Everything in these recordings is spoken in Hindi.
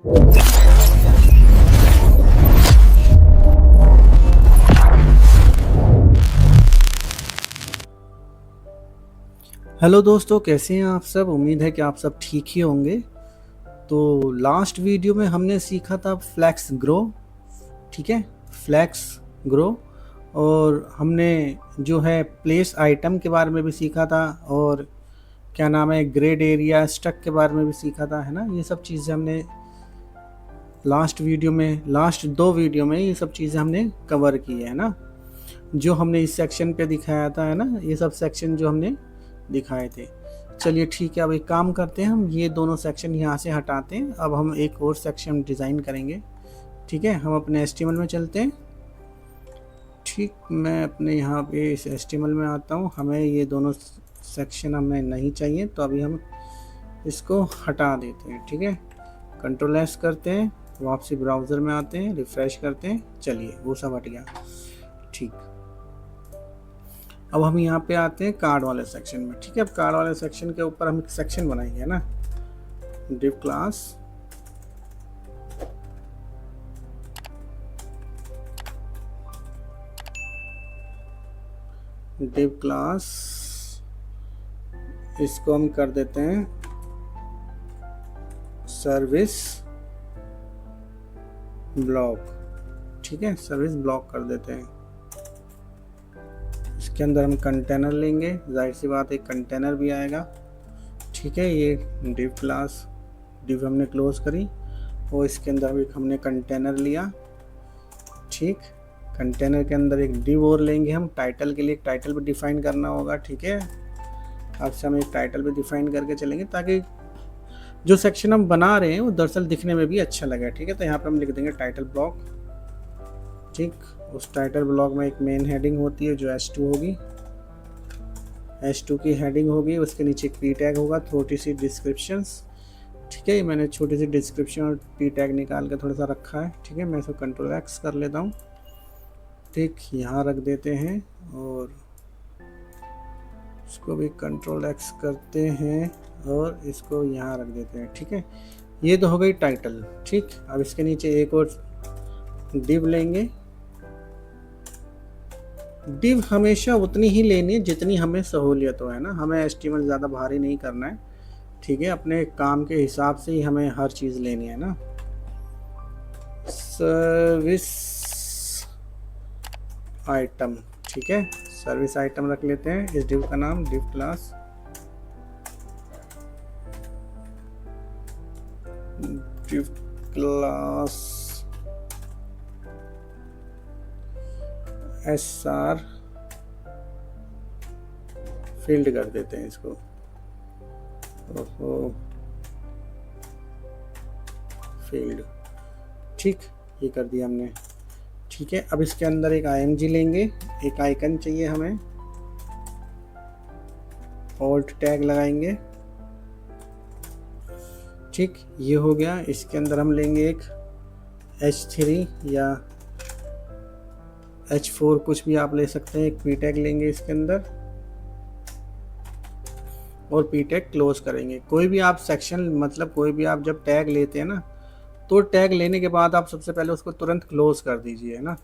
हेलो दोस्तों, कैसे हैं आप सब। उम्मीद है कि आप सब ठीक ही होंगे। तो लास्ट वीडियो में हमने सीखा था फ्लैक्स ग्रो। ठीक है, फ्लैक्स ग्रो। और हमने जो है प्लेस आइटम के बारे में भी सीखा था, और क्या नाम है, ग्रेड एरिया स्टक के बारे में भी सीखा था, है ना। ये सब चीज़ें हमने लास्ट दो वीडियो में ये सब चीज़ें हमने कवर की है ना। जो हमने इस सेक्शन पे दिखाया था, है ना, ये सब सेक्शन जो हमने दिखाए थे। चलिए ठीक है, अब एक काम करते हैं, हम ये दोनों सेक्शन यहाँ से हटाते हैं। अब हम एक और सेक्शन डिज़ाइन करेंगे। ठीक है, हम अपने एचटीएमएल में चलते हैं। ठीक, मैं अपने यहाँ पे इस एचटीएमएल में आता हूँ। हमें ये दोनों सेक्शन हमें नहीं चाहिए, तो अभी हम इसको हटा देते हैं। ठीक है, कंट्रोल एस करते हैं, वापसी ब्राउज़र में आते हैं, रिफ़्रेश करते हैं। चलिए, वो सब हट गया। ठीक, अब हम यहाँ पे आते हैं कार्ड वाले सेक्शन में। ठीक है, अब कार्ड वाले सेक्शन के ऊपर हम एक सेक्शन बनाएंगे ना, डिव क्लास इसको हम कर देते हैं सर्विस ब्लॉक। ठीक है, सर्विस ब्लॉक कर देते हैं। इसके अंदर हम कंटेनर लेंगे, जाहिर सी बात एक कंटेनर भी आएगा। ठीक है, ये डिव क्लास, डिव हमने क्लोज करी और इसके अंदर भी हमने कंटेनर लिया। ठीक, कंटेनर के अंदर एक डिव और लेंगे हम। टाइटल के लिए एक टाइटल भी डिफाइन करना होगा। ठीक है, अब से हम एक टाइटल भी डिफाइन करके चलेंगे, ताकि जो सेक्शन हम बना रहे हैं वो दरअसल दिखने में भी अच्छा लगे। ठीक है, तो यहाँ पे हम लिख देंगे टाइटल ब्लॉक। ठीक, उस टाइटल ब्लॉक में एक मेन हेडिंग होती है जो H2 होगी, H2 की हेडिंग होगी। उसके नीचे एक पी टैग होगा, छोटी सी डिस्क्रिप्शंस। ठीक है, मैंने छोटी सी डिस्क्रिप्शन और पी टैग निकाल के थोड़ा सा रखा है। ठीक है, मैं इसको कंट्रोल एक्स कर लेता हूँ। ठीक, यहाँ रख देते हैं और इसको भी कंट्रोल एक्स करते हैं और इसको यहाँ रख देते हैं। ठीक है, ये तो हो गई टाइटल। ठीक, अब इसके नीचे एक और डिव लेंगे। डिव हमेशा उतनी ही लेनी है जितनी हमें सहूलियत हो, है ना। हमें एचटीएमएल ज़्यादा भारी नहीं करना है। ठीक है, अपने काम के हिसाब से ही हमें हर चीज़ लेनी है ना। सर्विस आइटम, ठीक है, सर्विस आइटम रख लेते हैं। इस डिव का नाम डिव क्लास SR फील्ड कर देते हैं इसको। ओहो, फील्ड। ठीक, ये कर दिया हमने। ठीक है, अब इसके अंदर एक IMG लेंगे, एक आइकन चाहिए हमें, ऑल्ट टैग लगाएंगे। ठीक, ये हो गया। इसके अंदर हम लेंगे एक H3 या H4, कुछ भी आप ले सकते हैं। एक पी टैग लेंगे इसके अंदर और पी टैग क्लोज करेंगे। कोई भी आप सेक्शन, मतलब कोई भी आप जब टैग लेते हैं ना, तो टैग लेने के बाद आप सबसे पहले उसको तुरंत क्लोज कर दीजिए, है ना।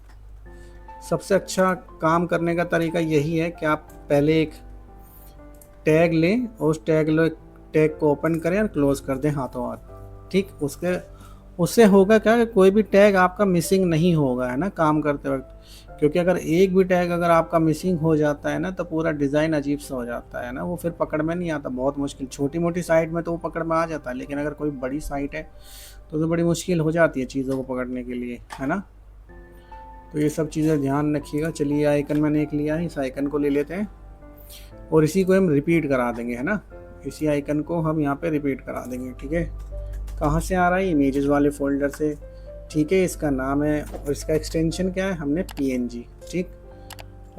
सबसे अच्छा काम करने का तरीका यही है कि आप पहले एक टैग लें और उस टैग को ओपन करें और क्लोज कर दें हाथों हाथ। ठीक, उससे होगा क्या कि कोई भी टैग आपका मिसिंग नहीं होगा, है ना, काम करते वक्त। क्योंकि अगर एक भी टैग अगर आपका मिसिंग हो जाता है ना, तो पूरा डिज़ाइन अजीब सा हो जाता है ना, वो फिर पकड़ में नहीं आता, बहुत मुश्किल। छोटी मोटी साइट में तो वो पकड़ में आ जाता है, लेकिन अगर कोई बड़ी साइट है तो बड़ी मुश्किल हो जाती है चीज़ों को पकड़ने के लिए, है ना। तो ये सब चीज़ें ध्यान रखिएगा। चलिए, आइकन मैंने एक लिया है, इस आइकन को ले लेते हैं और इसी को हम रिपीट करा देंगे, है ना। इसी आइकन को हम यहाँ पे रिपीट करा देंगे। ठीक है, कहाँ से आ रहा है, इमेजेस वाले फोल्डर से। ठीक है, इसका नाम है और इसका एक्सटेंशन क्या है, हमने PNG। ठीक,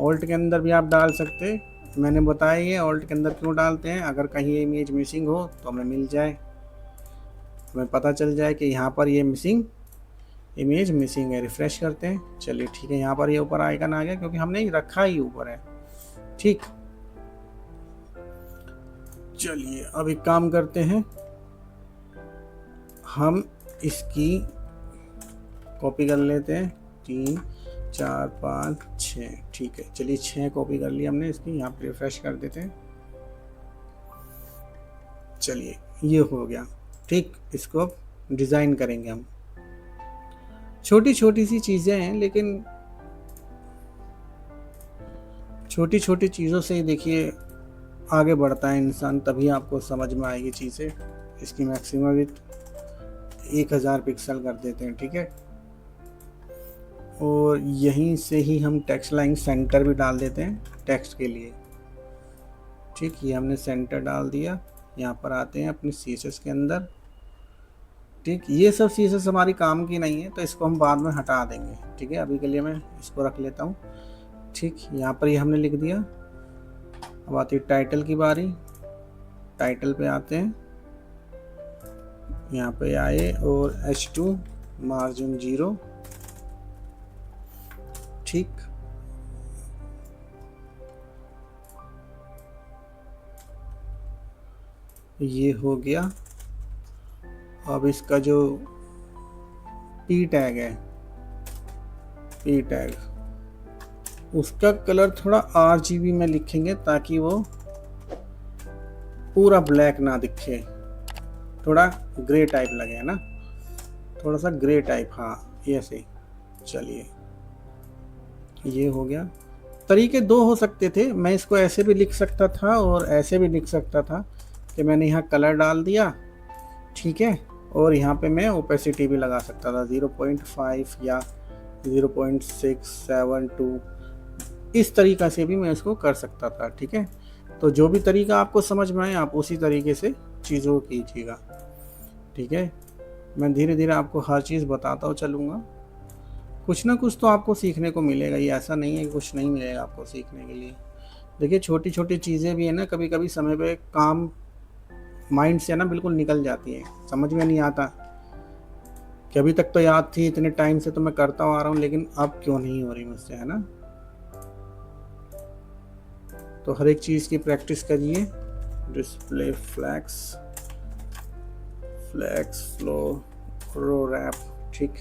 ऑल्ट के अंदर भी आप डाल सकते हैं, मैंने बताया ये ऑल्ट के अंदर क्यों डालते हैं। अगर कहीं इमेज मिसिंग हो तो हमें मिल जाए, हमें पता चल जाए कि यहाँ पर ये इमेज मिसिंग है। रिफ्रेश करते हैं। चलिए ठीक है, यहाँ पर ये ऊपर आइकन आ गया क्योंकि हमने रखा ही ऊपर है। ठीक, चलिए अब एक काम करते हैं, हम इसकी कॉपी कर लेते हैं, 3 4 5 6। ठीक है, चलिए 6 कॉपी कर ली हमने इसकी। यहाँ पे रिफ्रेश कर देते हैं। चलिए ये हो गया। ठीक, इसको अब डिज़ाइन करेंगे हम। छोटी छोटी सी चीज़ें हैं, लेकिन छोटी छोटी चीज़ों से ही देखिए आगे बढ़ता है इंसान, तभी आपको समझ में आएगी चीज़ें। इसकी मैक्सिमम विड्थ 1000 पिक्सल कर देते हैं। ठीक है, और यहीं से ही हम टेक्स्ट लाइन सेंटर भी डाल देते हैं टेक्स्ट के लिए। ठीक, ये हमने सेंटर डाल दिया। यहाँ पर आते हैं अपनी CSS के अंदर। ठीक, ये सब CSS हमारी काम की नहीं है, तो इसको हम बाद में हटा देंगे। ठीक है, अभी के लिए मैं इसको रख लेता हूँ। ठीक, यहाँ पर ये हमने लिख दिया। अब आती है टाइटल की बारी। टाइटल पे आते हैं, यहाँ पे आए और H2 मार्जिन 0। ठीक, ये हो गया। अब इसका जो P टैग है, P टैग, उसका कलर थोड़ा RGB में लिखेंगे ताकि वो पूरा ब्लैक ना दिखे, थोड़ा ग्रे टाइप लगे, है ना, थोड़ा सा ग्रे टाइप। हाँ, ये ऐसे। चलिए ये हो गया। तरीके दो हो सकते थे, मैं इसको ऐसे भी लिख सकता था और ऐसे भी लिख सकता था कि मैंने यहाँ कलर डाल दिया। ठीक है, और यहाँ पे मैं ओपेसिटी भी लगा सकता था 0.5 या 0.672, इस तरीक़ा से भी मैं इसको कर सकता था। ठीक है, तो जो भी तरीका आपको समझ में आए आप उसी तरीके से चीज़ों को कीजिएगा। ठीक है, मैं धीरे धीरे आपको हर चीज़ बताता चलूँगा। कुछ ना कुछ तो आपको सीखने को मिलेगा, ये ऐसा नहीं है कि कुछ नहीं मिलेगा आपको सीखने के लिए। देखिए छोटी छोटी चीज़ें भी है ना, कभी कभी समय पे काम माइंड से ना बिल्कुल निकल जाती है, समझ में नहीं आता कि अभी तक तो याद थी, इतने टाइम से तो मैं करता आ रहा हूँ, लेकिन अब क्यों नहीं हो रही मुझसे, है ना। तो हर एक चीज़ की प्रैक्टिस करिए। डिस्प्ले फ्लैक्स, फ्लैक्स फ्लो, रो रैप। ठीक,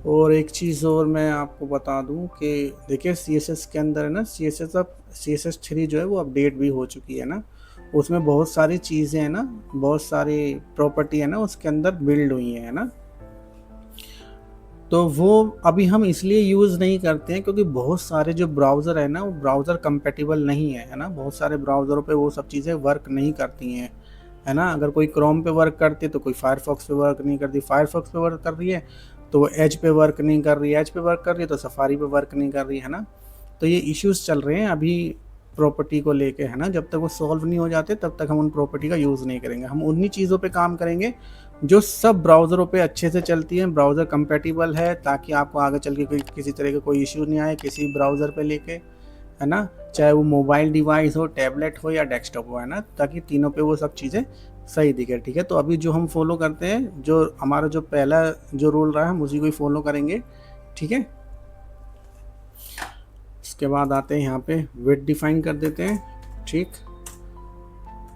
और एक चीज़ और मैं आपको बता दूं कि देखिए CSS के अंदर है ना, CSS 3 जो है वो अपडेट भी हो चुकी है ना, उसमें बहुत सारी चीज़ें हैं ना, बहुत सारी प्रॉपर्टी है ना उसके अंदर बिल्ड हुई है ना। तो वो अभी हम इसलिए यूज़ नहीं करते हैं क्योंकि बहुत सारे जो ब्राउज़र है ना वो ब्राउज़र कंपेटिबल नहीं है ना, बहुत सारे ब्राउज़रों पे वो सब चीज़ें वर्क नहीं करती हैं, है ना। अगर कोई क्रोम पे वर्क करती है तो कोई फायरफॉक्स पे वर्क नहीं करती, फायरफॉक्स पे वर्क कर रही है तो वो एज पे वर्क नहीं कर रही है, एज पे वर्क कर रही है तो सफारी पे वर्क नहीं कर रही है ना। तो ये इश्यूज़ चल रहे हैं अभी प्रॉपर्टी को लेके, है ना। जब तक वो सॉल्व नहीं हो जाते तब तक हम उन प्रॉपर्टी का यूज़ नहीं करेंगे, हम उन्हीं चीज़ों पे काम करेंगे जो सब ब्राउज़रों पे अच्छे से चलती हैं, ब्राउज़र कंपेटिबल है, ताकि आपको आगे चल के किसी तरह का कोई इश्यू नहीं आए किसी ब्राउज़र पे लेके, है ना, चाहे वो मोबाइल डिवाइस हो, टैबलेट हो या डेस्कटॉप हो, है ना, ताकि तीनों पे वो सब चीज़ें सही दिखे। ठीक है, तो अभी जो हम फॉलो करते हैं, जो हमारा जो पहला जो रूल रहा है हम उसी को ही फॉलो करेंगे। ठीक है, इसके बाद आते हैं यहाँ पे विड्थ डिफाइन कर देते हैं। ठीक,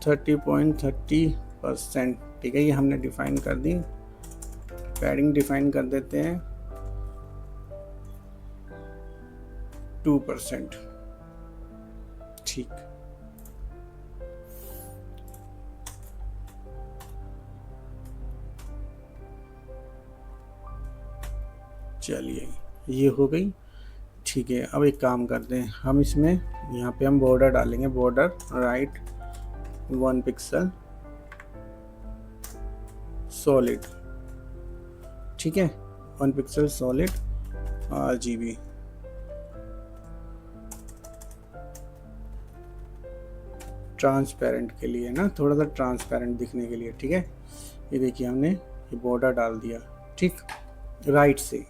30.30%। ठीक है, ये हमने डिफाइन कर दी। पैडिंग डिफाइन कर देते हैं 2%। ठीक, चलिए ये हो गई। ठीक है, अब एक काम करते हैं, हम इसमें यहाँ पे हम बॉर्डर डालेंगे, बॉर्डर राइट 1 पिक्सल सॉलिड। ठीक है, 1 पिक्सल सॉलिड RGB। ट्रांसपेरेंट के लिए ना, थोड़ा सा ट्रांसपेरेंट दिखने के लिए। ठीक है, ये देखिए हमने ये बॉर्डर डाल दिया। ठीक, राइट से।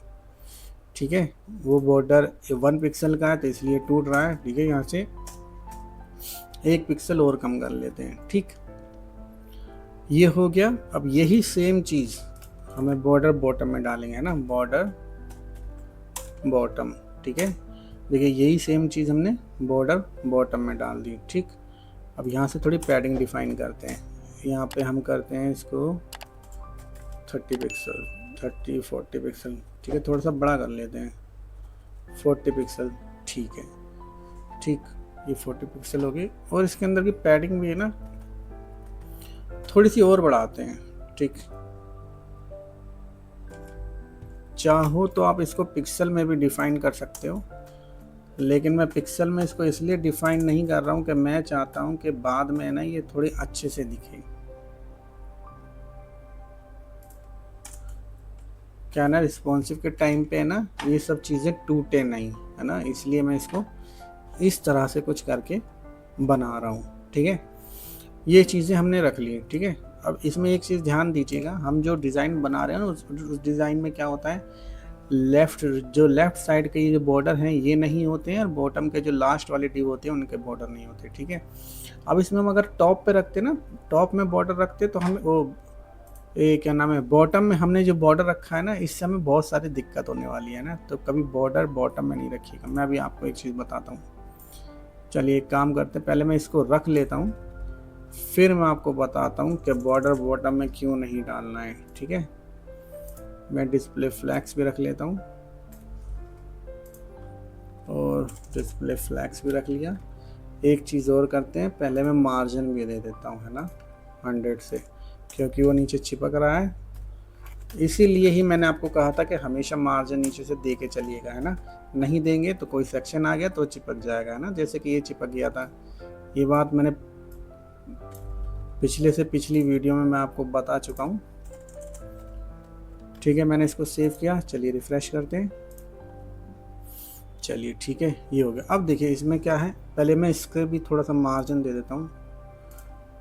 ठीक है, वो बॉर्डर 1 पिक्सल का है तो इसलिए टूट रहा है। ठीक है, यहाँ से 1 पिक्सल और कम कर लेते हैं। ठीक, ये हो गया। अब यही सेम चीज़ हमें बॉर्डर बॉटम में डालेंगे, है ना, बॉर्डर बॉटम। ठीक है, देखिए यही सेम चीज़ हमने बॉर्डर बॉटम में डाल दी। ठीक, अब यहाँ से थोड़ी पैडिंग डिफाइन करते हैं, यहाँ पे हम करते हैं इसको 30 पिक्सल, 40 पिक्सल, ठीक है, थोड़ा सा बड़ा कर लेते हैं, 40 पिक्सल, ठीक है, ठीक, ये 40 पिक्सल हो गई। और इसके अंदर की पैडिंग भी है ना, थोड़ी सी और बढ़ाते हैं, ठीक। चाहो तो आप इसको पिक्सल में भी डिफाइन कर सकते हो, लेकिन मैं पिक्सल में इसको इसलिए डिफाइन नहीं कर रहा हूँ कि मैं चाहता हूँ कि बाद में ना ये थोड़ी अच्छे से दिखे, क्या ना, रिस्पॉन्सिव के टाइम पे ना ये सब चीज़ें टूटे नहीं, है ना, इसलिए मैं इसको इस तरह से कुछ करके बना रहा हूँ, ठीक है। ये चीज़ें हमने रख ली, ठीक है। अब इसमें एक चीज़ ध्यान दीजिएगा, हम जो डिज़ाइन बना रहे हैं ना उस डिज़ाइन में क्या होता है, लेफ़्ट साइड के ये जो बॉर्डर हैं ये नहीं होते हैं, और बॉटम के जो लास्ट वाले डिव होते हैं उनके बॉर्डर नहीं होते, ठीक है। अब इसमें हम अगर टॉप पे रखते ना, टॉप में बॉर्डर रखते तो हम वो क्या नाम है, बॉटम में हमने जो बॉर्डर रखा है ना, इससे हमें बहुत सारी दिक्कत होने वाली है ना, तो कभी बॉर्डर बॉटम में नहीं रखिएगा। मैं अभी आपको एक चीज़ बताता हूँ, चलिए एक काम करते हैं, पहले मैं इसको रख लेता हूँ, फिर मैं आपको बताता हूँ कि बॉर्डर बॉटम में क्यों नहीं डालना है, ठीक है। मैं डिस्प्ले फ्लैग्स भी रख लेता हूँ, और डिस्प्ले फ्लैग्स भी रख लिया। एक चीज़ और करते हैं, पहले मैं मार्जिन भी दे देता हूँ, है ना, 100 से, क्योंकि वो नीचे चिपक रहा है, इसीलिए ही मैंने आपको कहा था कि हमेशा मार्जिन नीचे से दे के चलिएगा, है ना, नहीं देंगे तो कोई सेक्शन आ गया तो चिपक जाएगा, है ना, जैसे कि ये चिपक गया था। ये बात मैंने पिछले से पिछली वीडियो में मैं आपको बता चुका हूँ, ठीक है। मैंने इसको सेव किया, चलिए रिफ्रेश करते हैं, चलिए ठीक है, ये हो गया। अब देखिए इसमें क्या है, पहले मैं इसके भी थोड़ा सा मार्जिन दे देता हूँ,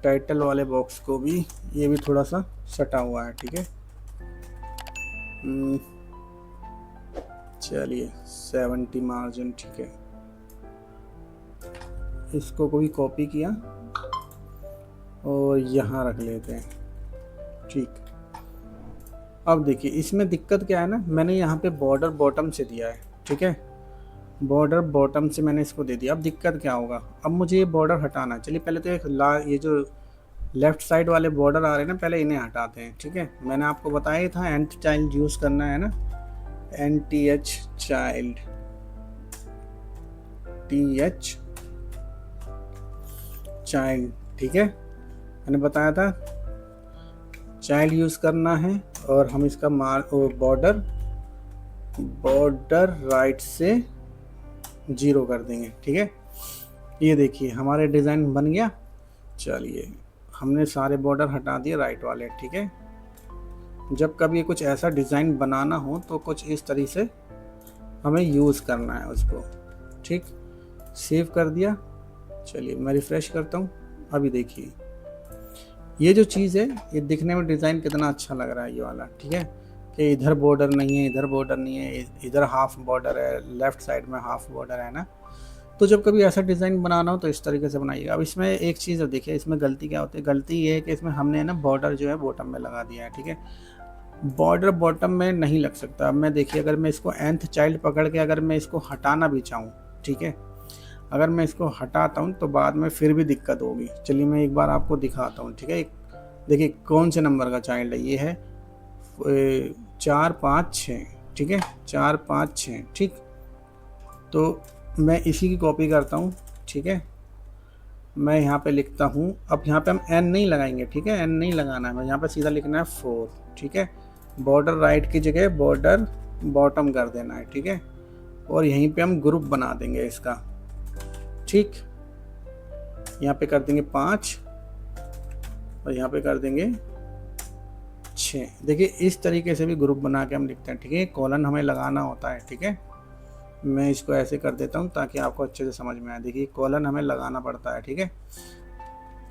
टाइटल वाले बॉक्स को भी, ये भी थोड़ा सा सटा हुआ है, ठीक है। चलिए 70 मार्जिन, ठीक है। इसको कोई कॉपी किया और यहाँ रख लेते हैं, ठीक। अब देखिए इसमें दिक्कत क्या है ना, मैंने यहाँ पे बॉर्डर बॉटम से दिया है, ठीक है, बॉर्डर बॉटम से मैंने इसको दे दिया। अब दिक्कत क्या होगा, अब मुझे ये बॉर्डर हटाना है। चलिए पहले तो ये जो लेफ़्ट साइड वाले बॉर्डर आ रहे हैं ना, पहले इन्हें हटाते हैं, ठीक है। मैंने आपको बताया था एंट चाइल्ड यूज़ करना है ना, NTH चाइल्ड, TH चाइल्ड, ठीक है, मैंने बताया था चाइल्ड यूज़ करना है। और हम इसका बॉर्डर राइट से 0 कर देंगे, ठीक है। ये देखिए हमारे डिज़ाइन बन गया। चलिए हमने सारे बॉर्डर हटा दिए राइट वाले, ठीक है। जब कभी कुछ ऐसा डिज़ाइन बनाना हो तो कुछ इस तरीके से हमें यूज़ करना है उसको, ठीक। सेव कर दिया, चलिए मैं रिफ़्रेश करता हूँ। अभी देखिए ये जो चीज़ है, ये दिखने में डिज़ाइन कितना अच्छा लग रहा है ये वाला, ठीक है, कि इधर बॉर्डर नहीं है, इधर बॉर्डर नहीं है, इधर हाफ बॉर्डर है, लेफ़्ट साइड में हाफ बॉर्डर है ना। तो जब कभी ऐसा डिज़ाइन बनाना हो तो इस तरीके से बनाइएगा। अब इसमें एक चीज़ देखिए, इसमें गलती क्या होती है, गलती ये है कि इसमें हमने ना बॉर्डर जो है बॉटम में लगा दिया है, ठीक है। बॉर्डर बॉटम में नहीं लग सकता। अब मैं देखिए, अगर मैं इसको nth चाइल्ड पकड़ के अगर मैं इसको हटाना भी चाहूँ, ठीक है, अगर मैं इसको हटाता हूँ तो बाद में फिर भी दिक्कत होगी। चलिए मैं एक बार आपको दिखाता हूँ, ठीक है। देखिए कौन से नंबर का चाइल्ड है, ये है 4 5 6, ठीक है, 4 5 6, ठीक। तो मैं इसी की कॉपी करता हूँ, ठीक है। मैं यहाँ पे लिखता हूँ, अब यहाँ पे हम n नहीं लगाएंगे, ठीक है, n नहीं लगाना है, मैं यहाँ पे सीधा लिखना है 4, ठीक है। बॉर्डर राइट की जगह बॉर्डर बॉटम कर देना है, ठीक है। और यहीं पे हम ग्रुप बना देंगे इसका, ठीक। यहाँ पे कर देंगे 5 और यहाँ पे कर देंगे 6। देखिए इस तरीके से भी ग्रुप बना के हम लिखते हैं, ठीक है। कॉलन हमें लगाना होता है, ठीक है। मैं इसको ऐसे कर देता हूँ ताकि आपको अच्छे से समझ में आए। देखिए कॉलन हमें लगाना पड़ता है, ठीक है।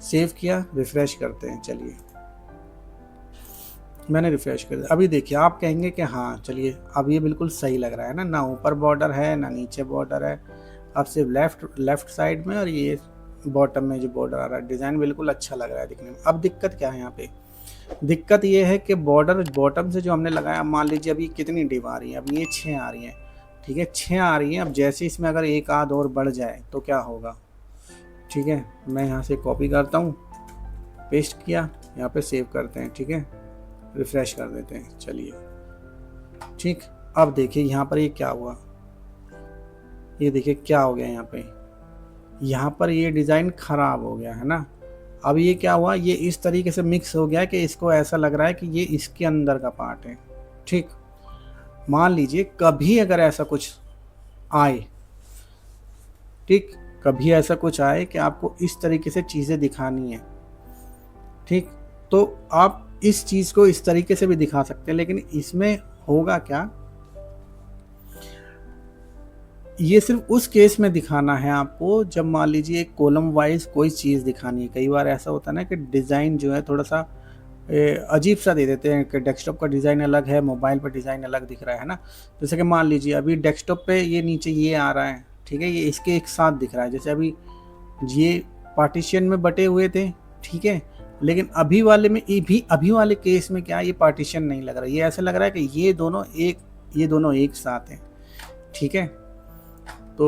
सेव किया, रिफ्रेश करते हैं, चलिए मैंने रिफ्रेश कर दिया। अभी देखिए आप कहेंगे कि हाँ चलिए अब ये बिल्कुल सही लग रहा है ना, ना ऊपर बॉर्डर है ना नीचे बॉर्डर है, अब सिर्फ लेफ्ट साइड में और ये बॉटम में जो बॉर्डर आ रहा है, डिज़ाइन बिल्कुल अच्छा लग रहा है दिखने में। अब दिक्कत क्या है यहाँ पे, दिक्कत ये है कि बॉर्डर बॉटम से जो हमने लगाया, मान लीजिए अभी कितनी डिव आ रही है, अब ये 6 आ रही है, ठीक है, 6 आ रही है। अब जैसे इसमें अगर एक आध और बढ़ जाए तो क्या होगा, ठीक है। मैं यहाँ से कॉपी करता हूँ, पेस्ट किया, यहाँ पे सेव करते हैं, ठीक है। रिफ्रेश कर देते हैं। चलिए ठीक, अब देखिए यहाँ पर ये क्या हुआ, ये देखिए क्या हो गया यहाँ पर ये डिज़ाइन ख़राब हो गया है ना। अब ये क्या हुआ, ये इस तरीके से मिक्स हो गया कि इसको ऐसा लग रहा है कि ये इसके अंदर का पार्ट है। ठीक, मान लीजिए कभी अगर ऐसा कुछ आए, ठीक, कभी ऐसा कुछ आए कि आपको इस तरीके से चीज़ें दिखानी है, ठीक, तो आप इस चीज़ को इस तरीके से भी दिखा सकते हैं, लेकिन इसमें होगा क्या, ये सिर्फ उस केस में दिखाना है आपको जब मान लीजिए एक कॉलम वाइज कोई चीज़ दिखानी है। कई बार ऐसा होता है ना कि डिज़ाइन जो है थोड़ा सा अजीब सा दे देते हैं कि डेस्कटॉप का डिज़ाइन अलग है, मोबाइल पर डिज़ाइन अलग दिख रहा है ना। जैसे कि मान लीजिए अभी डेस्कटॉप पे ये नीचे ये आ रहा है, ठीक है, ये इसके एक साथ दिख रहा है, जैसे अभी ये पार्टीशन में बटे हुए थे, ठीक है, लेकिन अभी वाले में अभी वाले केस में क्या ये पार्टीशन नहीं लग रहा, ये ऐसा लग रहा है कि ये दोनों एक साथ हैं, ठीक है। तो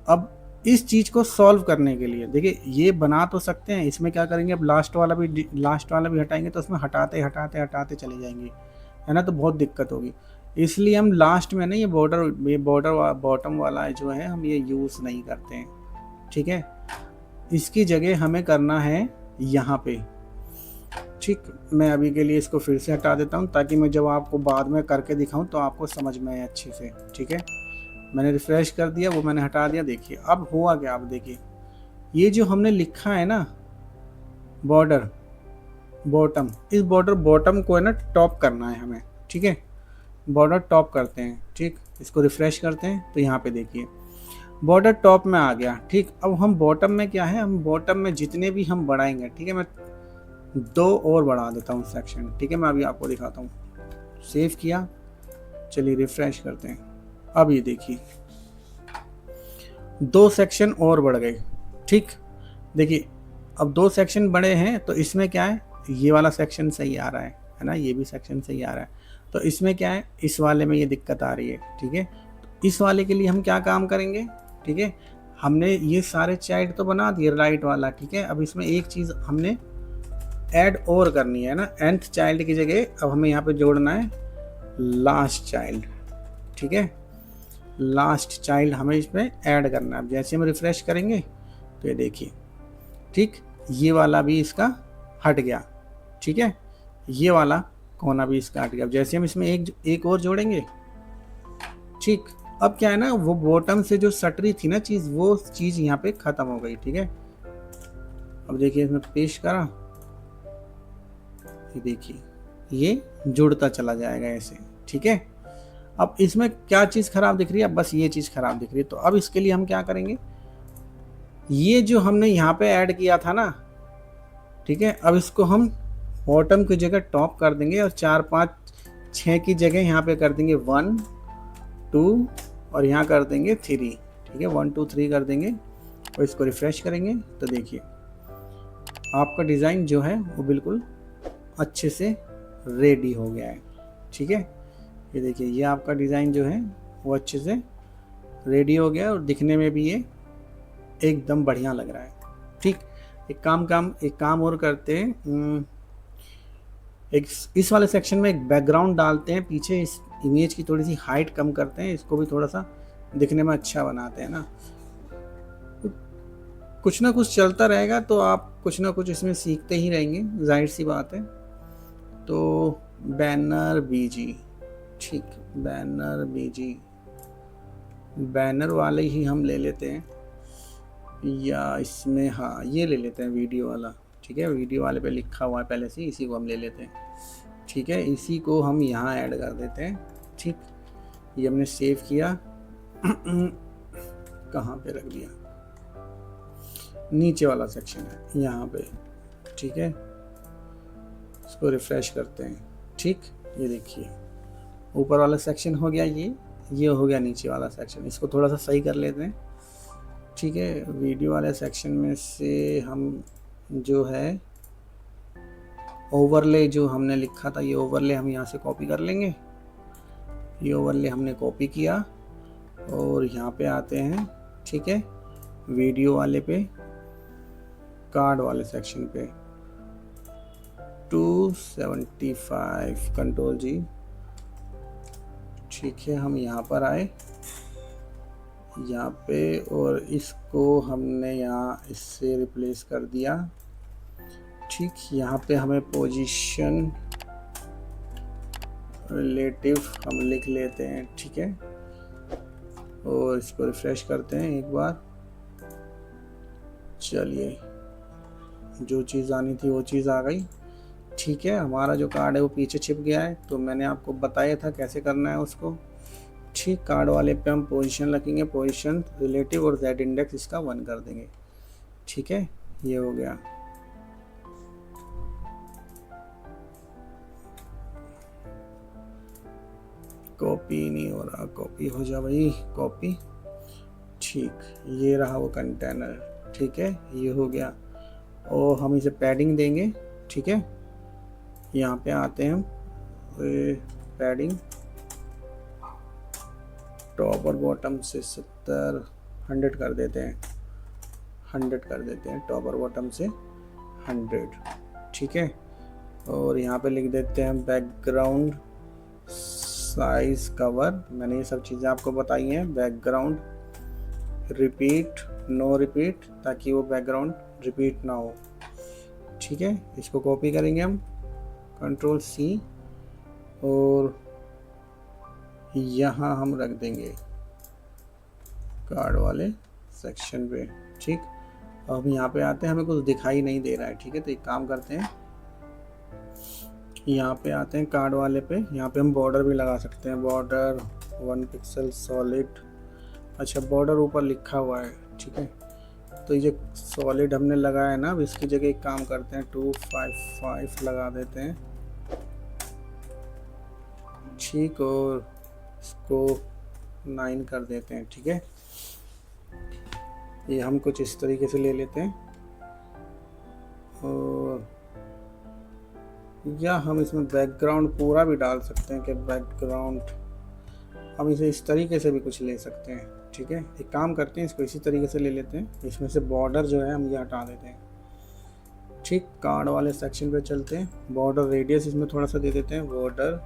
अब इस चीज़ को सॉल्व करने के लिए देखिए ये बना तो सकते हैं, इसमें क्या करेंगे, अब लास्ट वाला भी हटाएंगे तो उसमें हटाते चले जाएंगे, है ना, तो बहुत दिक्कत होगी। इसलिए हम लास्ट में ना ये बॉर्डर बॉटम वाला जो है हम ये यूज़ नहीं करते हैं, ठीक है। इसकी जगह हमें करना है यहाँ पे, ठीक। मैं अभी के लिए इसको फिर से हटा देता हूँ ताकि मैं जब आपको बाद में करके दिखाऊँ तो आपको समझ में आए अच्छे से, ठीक है। मैंने रिफ्रेश कर दिया, वो मैंने हटा दिया। देखिए अब हुआ क्या, अब देखिए ये जो हमने लिखा है ना बॉर्डर बॉटम, इस बॉर्डर बॉटम को है ना टॉप करना है हमें, ठीक है। बॉर्डर टॉप करते हैं, ठीक, इसको रिफ्रेश करते हैं तो यहाँ पे देखिए बॉर्डर टॉप में आ गया, ठीक। अब हम बॉटम में क्या है, हम बॉटम में जितने भी हम बढ़ाएंगे, ठीक है, मैं 2 और बढ़ा देता हूँ सेक्शन, ठीक है, मैं अभी आपको दिखाता हूँ। सेव किया, चलिए रिफ्रेश करते हैं। अब ये देखिए 2 सेक्शन और बढ़ गए, ठीक। देखिए अब 2 सेक्शन बड़े हैं तो इसमें क्या है, ये वाला सेक्शन सही आ रहा है ना, ये भी सेक्शन सही आ रहा है, तो इसमें क्या है, इस वाले में ये दिक्कत आ रही है, ठीक है। तो इस वाले के लिए हम क्या काम करेंगे, ठीक है, हमने ये सारे चाइल्ड तो बना दिए राइट वाला, ठीक है। अब इसमें एक चीज़ हमने ऐड और करनी है ना, nth चाइल्ड की जगह अब हमें यहाँ पे जोड़ना है लास्ट चाइल्ड, ठीक है। लास्ट चाइल्ड हमें इसमें ऐड करना है। जैसे हम रिफ्रेश करेंगे तो ये देखिए, ठीक, ये वाला भी इसका हट गया, ठीक है, ये वाला कोना भी इसका हट गया। जैसे हम इसमें एक और जोड़ेंगे, ठीक। अब क्या है ना, वो बॉटम से जो सट रही थी ना चीज़, वो चीज़ यहाँ पे ख़त्म हो गई, ठीक है। अब देखिए इसमें पेश करा, ये देखिए ये जुड़ता चला जाएगा ऐसे, ठीक है। अब इसमें क्या चीज़ ख़राब दिख रही है, बस ये चीज़ ख़राब दिख रही है। तो अब इसके लिए हम क्या करेंगे, ये जो हमने यहाँ पे ऐड किया था ना, ठीक है, अब इसको हम बॉटम की जगह टॉप कर देंगे और 4 5 6 की जगह यहाँ पे कर देंगे 1 2 और यहाँ कर देंगे 3, ठीक है, 1 2 3 कर देंगे और इसको रिफ्रेश करेंगे तो देखिए आपका डिज़ाइन जो है वो बिल्कुल अच्छे से रेडी हो गया है, ठीक है। ये देखिए ये आपका डिज़ाइन जो है वो अच्छे से रेडी हो गया और दिखने में भी ये एकदम बढ़िया लग रहा है, ठीक। एक काम और करते हैं, एक इस वाले सेक्शन में एक बैकग्राउंड डालते हैं पीछे, इस इमेज की थोड़ी सी हाइट कम करते हैं, इसको भी थोड़ा सा दिखने में अच्छा बनाते हैं ना। कुछ ना कुछ चलता रहेगा तो आप कुछ ना कुछ इसमें सीखते ही रहेंगे, जाहिर सी बात है। तो बैनर बीजी, ठीक, बैनर वाले ही हम ले लेते हैं, या इसमें हाँ ये ले लेते हैं वीडियो वाला, ठीक है। वीडियो वाले पे लिखा हुआ है पहले से, इसी को हम ले लेते हैं, ठीक है। इसी को हम यहाँ ऐड कर देते हैं, ठीक। ये हमने सेव किया कहाँ पे रख दिया, नीचे वाला सेक्शन है यहाँ पे, ठीक है। इसको रिफ्रेश करते हैं, ठीक। ये देखिए ऊपर वाला सेक्शन हो गया, ये हो गया नीचे वाला सेक्शन। इसको थोड़ा सा सही कर लेते हैं, ठीक है। वीडियो वाले सेक्शन में से हम जो है ओवरले जो हमने लिखा था, ये ओवरले हम यहाँ से कॉपी कर लेंगे। ये ओवरले हमने कॉपी किया और यहाँ पे आते हैं, ठीक है, वीडियो वाले पे, कार्ड वाले सेक्शन पे 275 कंट्रोल जी। ठीक है, हम यहाँ पर आए यहाँ पे और इसको हमने यहाँ इससे रिप्लेस कर दिया। ठीक, यहाँ पे हमें पोजीशन रिलेटिव हम लिख लेते हैं। ठीक है, और इसको रिफ्रेश करते हैं एक बार। चलिए, जो चीज़ आनी थी वो चीज़ आ गई। ठीक है, हमारा जो कार्ड है वो पीछे छिप गया है, तो मैंने आपको बताया था कैसे करना है उसको। ठीक, कार्ड वाले पे हम पोजीशन रखेंगे, पोजीशन रिलेटिव और जेड इंडेक्स इसका 1 कर देंगे। ठीक है, ये हो गया। कॉपी नहीं हो रहा, कॉपी हो जा भाई, कॉपी। ठीक, ये रहा वो कंटेनर। ठीक है, ये हो गया और हम इसे पैडिंग देंगे। ठीक है, यहाँ पे आते हैं हम, पैडिंग टॉप और बॉटम से 70 100 कर देते हैं, 100 कर देते हैं टॉप और बॉटम से 100। ठीक है, और यहाँ पे लिख देते हैं बैकग्राउंड साइज कवर। मैंने ये सब चीज़ें आपको बताई हैं। बैकग्राउंड रिपीट, नो रिपीट, ताकि वो बैकग्राउंड रिपीट ना हो। ठीक है, इसको कॉपी करेंगे हम, कंट्रोल सी, और यहाँ हम रख देंगे कार्ड वाले सेक्शन पे। ठीक, अब यहाँ पे आते हैं, हमें कुछ दिखाई नहीं दे रहा है। ठीक है, तो एक काम करते हैं, यहाँ पे आते हैं कार्ड वाले पे। यहाँ पे हम बॉर्डर भी लगा सकते हैं, बॉर्डर 1 पिक्सल सॉलिड। अच्छा, बॉर्डर ऊपर लिखा हुआ है। ठीक है, तो ये जो सॉलिड हमने लगाया है ना, अब इसकी जगह एक काम करते हैं, 255 लगा देते हैं। ठीक, और इसको 9 कर देते हैं। ठीक है, ये हम कुछ इस तरीके से ले लेते हैं, और या हम इसमें बैकग्राउंड पूरा भी डाल सकते हैं कि बैकग्राउंड, हम इसे इस तरीके से भी कुछ ले सकते हैं। ठीक है, एक काम करते हैं, इसको इसी तरीके से ले लेते हैं। इसमें से बॉर्डर जो है हम ये हटा देते हैं। ठीक, कार्ड वाले सेक्शन पे चलते हैं, बॉर्डर रेडियस इसमें थोड़ा सा दे देते हैं, बॉर्डर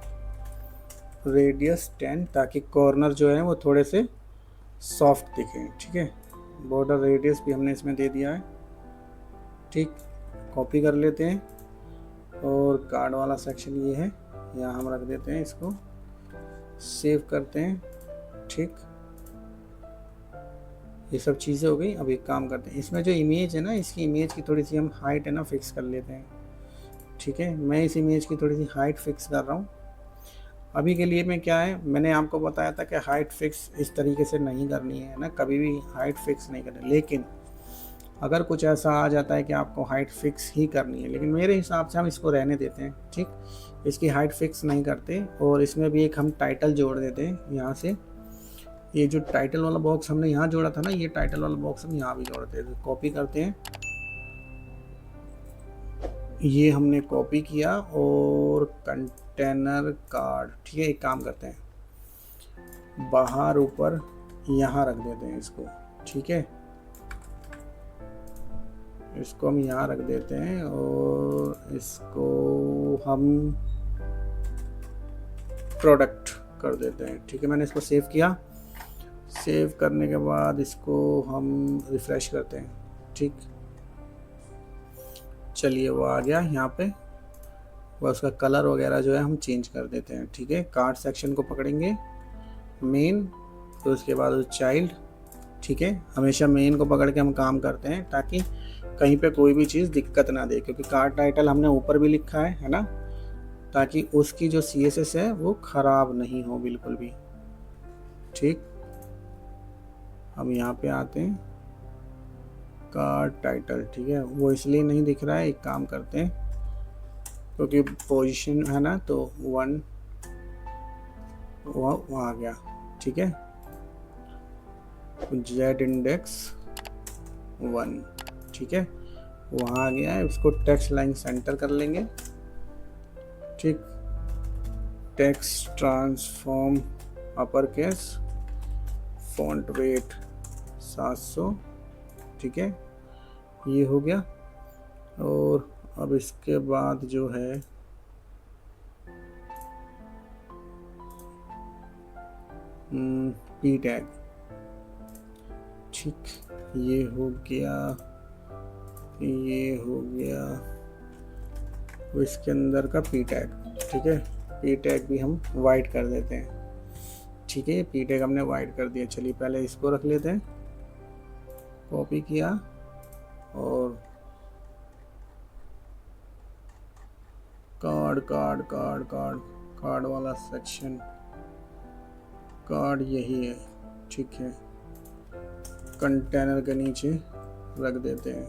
रेडियस 10, ताकि कॉर्नर जो है वो थोड़े से सॉफ्ट दिखें। ठीक है, बॉर्डर रेडियस भी हमने इसमें दे दिया है। ठीक, कॉपी कर लेते हैं, और कार्ड वाला सेक्शन ये है, यहाँ हम रख देते हैं, इसको सेव करते हैं। ठीक, ये सब चीज़ें हो गई। अब एक काम करते हैं, इसमें जो इमेज है ना, इसकी इमेज की थोड़ी सी हम हाइट है ना फिक्स कर लेते हैं। ठीक है, मैं इस इमेज की थोड़ी सी हाइट फिक्स कर रहा हूँ। अभी के लिए मैं क्या है, मैंने आपको बताया था कि हाइट फिक्स इस तरीके से नहीं करनी है ना, कभी भी हाइट फिक्स नहीं करनी। लेकिन अगर कुछ ऐसा आ जाता है कि आपको हाइट फिक्स ही करनी है, लेकिन मेरे हिसाब से हम इसको रहने देते हैं। ठीक, इसकी हाइट फिक्स नहीं करते, और इसमें भी एक हम टाइटल जोड़ देते हैं यहाँ से। ये जो टाइटल वाला बॉक्स हमने यहाँ जोड़ा था ना, ये टाइटल वाला बॉक्स हम यहाँ भी जोड़ते हैं। तो कॉपी करते हैं, ये हमने कॉपी किया, और कंटेनर कार्ड। ठीक है, एक काम करते हैं, बाहर ऊपर यहाँ रख देते हैं इसको। ठीक है, इसको हम यहाँ रख देते हैं, और इसको हम प्रोडक्ट कर देते हैं। ठीक है, मैंने इसको सेव किया। सेव करने के बाद इसको हम रिफ्रेश करते हैं। ठीक, चलिए, वो आ गया यहाँ पे। वह उसका कलर वगैरह जो है हम चेंज कर देते हैं। ठीक है, कार्ड सेक्शन को पकड़ेंगे, मेन, तो उसके बाद चाइल्ड। ठीक है, हमेशा मेन को पकड़ के हम काम करते हैं, ताकि कहीं पे कोई भी चीज़ दिक्कत ना दे, क्योंकि कार्ड टाइटल हमने ऊपर भी लिखा है ना, ताकि उसकी जो CSS है वो ख़राब नहीं हो बिल्कुल भी। ठीक, हम यहाँ पे आते हैं, कार्ड टाइटल। ठीक है, वो इसलिए नहीं दिख रहा है, एक काम करते हैं, क्योंकि पोजीशन है ना, तो 1 वो आ गया। ठीक है, जेड इंडेक्स 1। ठीक है, वहाँ आ गया है। उसको टेक्स्ट लाइन सेंटर कर लेंगे। ठीक, text transform upper case, font weight 700। ठीक है, ये हो गया। और अब इसके बाद जो है पी टैग, ठीक, ये हो गया, ये हो गया, तो इसके अंदर का पी टैग, ठीक है। पी टैग भी हम वाइट कर देते हैं, ठीक है। पी टैग हमने वाइट कर दिया। चलिए पहले इसको रख लेते हैं, कॉपी किया और card card card card card वाला सेक्शन, कार्ड यही है, ठीक है। कंटेनर के नीचे रख देते हैं,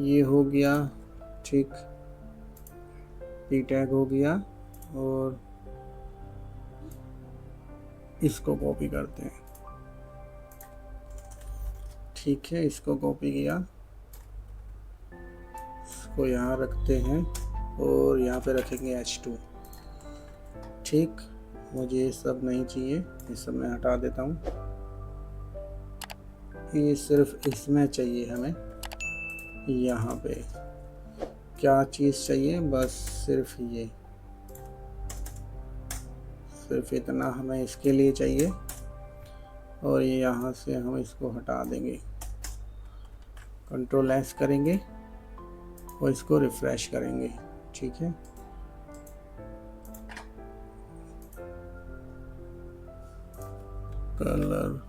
ये हो गया, ठीक। पी टैग हो गया और इसको कॉपी करते हैं, ठीक है। इसको कॉपी किया, इसको यहाँ रखते हैं और यहाँ पे रखेंगे H2, ठीक। मुझे ये सब नहीं चाहिए, ये सब मैं हटा देता हूँ। ये सिर्फ इसमें चाहिए हमें, यहाँ पे क्या चीज़ चाहिए, बस सिर्फ ये, सिर्फ इतना हमें इसके लिए चाहिए। और ये यहाँ से हम इसको हटा देंगे, कंट्रोल S करेंगे और इसको रिफ्रेश करेंगे, ठीक है। कलर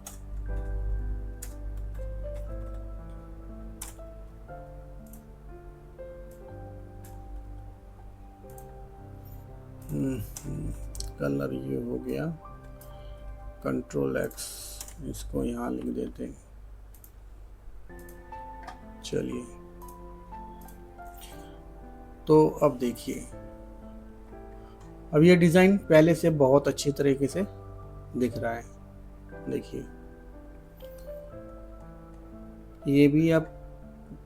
कलर ये हो गया, कंट्रोल X, इसको यहाँ लिख देते हैं। चलिए, तो अब देखिए, अब ये डिज़ाइन पहले से बहुत अच्छी तरीके से दिख रहा है। देखिए ये भी अब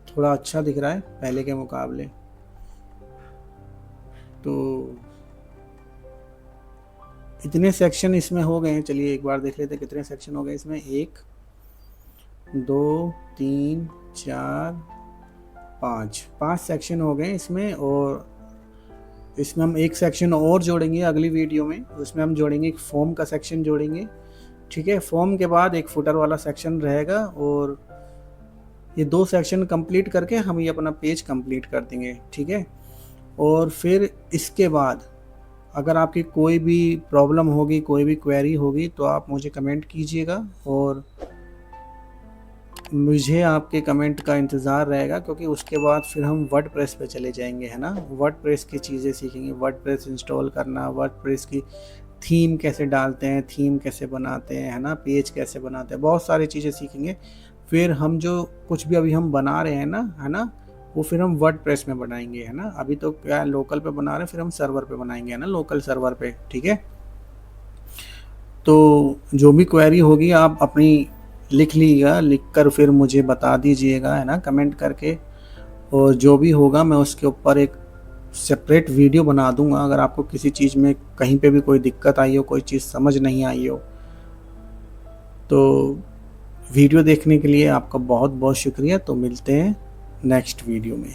थोड़ा अच्छा दिख रहा है पहले के मुकाबले। तो इतने सेक्शन इसमें हो गए हैं। चलिए एक बार देख लेते हैं कितने सेक्शन हो गए इसमें। 1 2 3 4 5 सेक्शन हो गए इसमें। और इसमें हम एक सेक्शन और जोड़ेंगे अगली वीडियो में। उसमें हम जोड़ेंगे एक फॉर्म का सेक्शन जोड़ेंगे, ठीक है। फॉर्म के बाद एक फुटर वाला सेक्शन रहेगा और ये 2 सेक्शन कंप्लीट करके हम ये अपना पेज कंप्लीट कर देंगे, ठीक है। और फिर इसके बाद अगर आपकी कोई भी प्रॉब्लम होगी, कोई भी क्वेरी होगी, तो आप मुझे कमेंट कीजिएगा और मुझे आपके कमेंट का इंतज़ार रहेगा, क्योंकि उसके बाद फिर हम वर्डप्रेस पे चले जाएंगे, है ना। वर्डप्रेस की चीज़ें सीखेंगे, वर्डप्रेस इंस्टॉल करना, वर्डप्रेस की थीम कैसे डालते हैं, थीम कैसे बनाते हैं, है ना, पेज कैसे बनाते हैं, बहुत सारी चीज़ें सीखेंगे। फिर हम जो कुछ भी अभी हम बना रहे हैं ना, है ना, वो फिर हम वर्डप्रेस में बनाएंगे, है ना। अभी तो क्या लोकल पे बना रहे हैं, फिर हम सर्वर पे बनाएंगे, है ना, लोकल सर्वर पे, ठीक है। तो जो भी क्वेरी होगी आप अपनी लिख लीजिएगा, लिख कर फिर मुझे बता दीजिएगा, है ना, कमेंट करके। और जो भी होगा मैं उसके ऊपर एक सेपरेट वीडियो बना दूंगा। अगर आपको किसी चीज़ में कहीं पे भी कोई दिक्कत आई हो, कोई चीज़ समझ नहीं आई हो, तो वीडियो देखने के लिए आपका बहुत बहुत शुक्रिया। तो मिलते हैं नेक्स्ट वीडियो में।